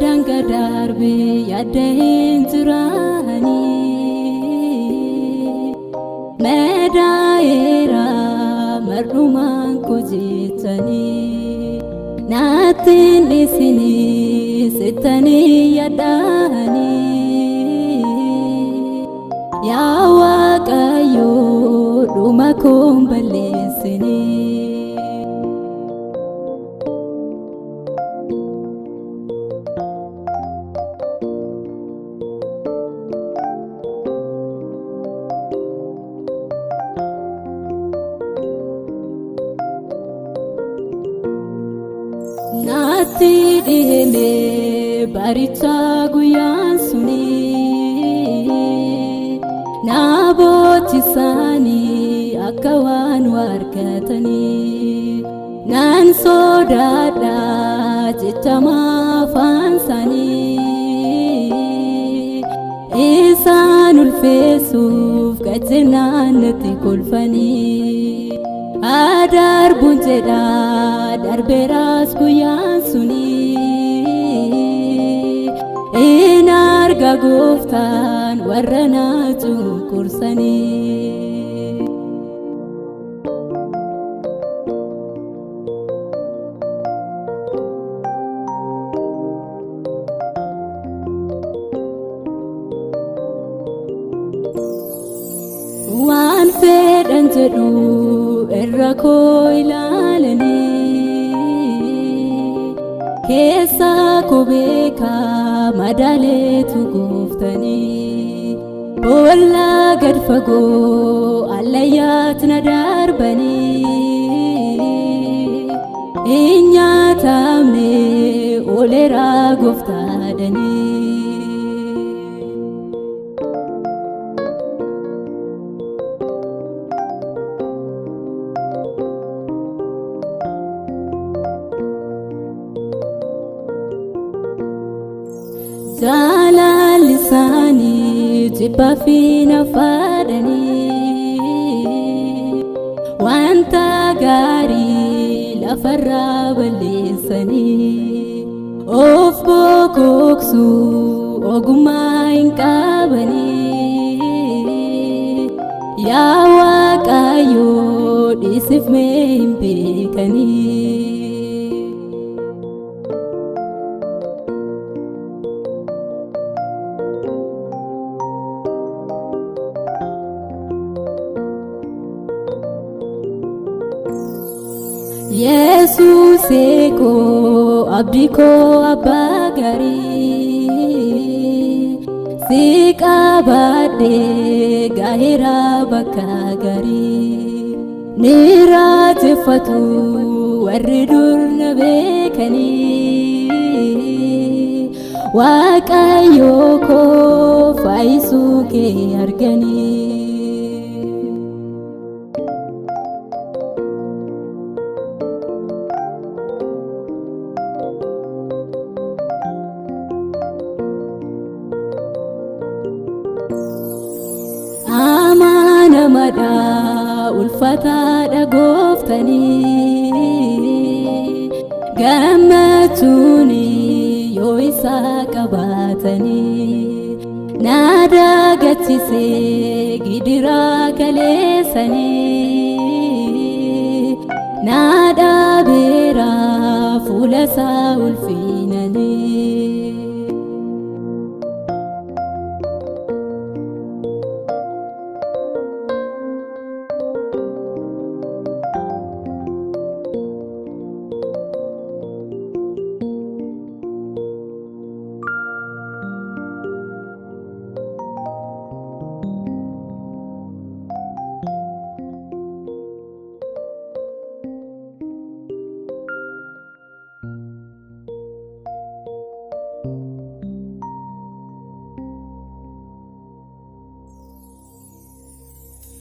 Sodanga darbe yaadahin jirani Medaera marruman kujitani Natin isini sitani yadani Ya Waaqayyo dhuma koon balleessini Naatti dhihime baricha guyyaan suni Naabootisani akka waan wargatani Naan sodaadha jettama afaansani Isaan ulfeessuuf gatinaan natti kolfani Adarbuun jedha darbeeraas guyyaan suni In arga gooftaan warra na cunqursani Waan fedhan jedhu irra koo ilaalani Keessa koo beekaa madaaleetu gooftani Boolla gad fagoo allayyaat na darbani Hin nyaatamne ooleraa gooftaadhani Jaalalisani jibba fi nafaadhani Wanta gaarii lafarraa balleessani Of bokoksuu ogummaa hin qabani Yaa Waaqayyo dhiisif mee hin beekani Yesus eko abdi ko abbaa gaarii Si qabadhe gaheera bakka gaarii Ni raajeffatu warri dur na beekani Waaqayyo koo faayisuu kee argani Namada ulfataadha gooftani Gammachuuni yoo isa qabaatani Naada gachisee gidiraa kaleessani Naada beeraa fuula isaa ulfinani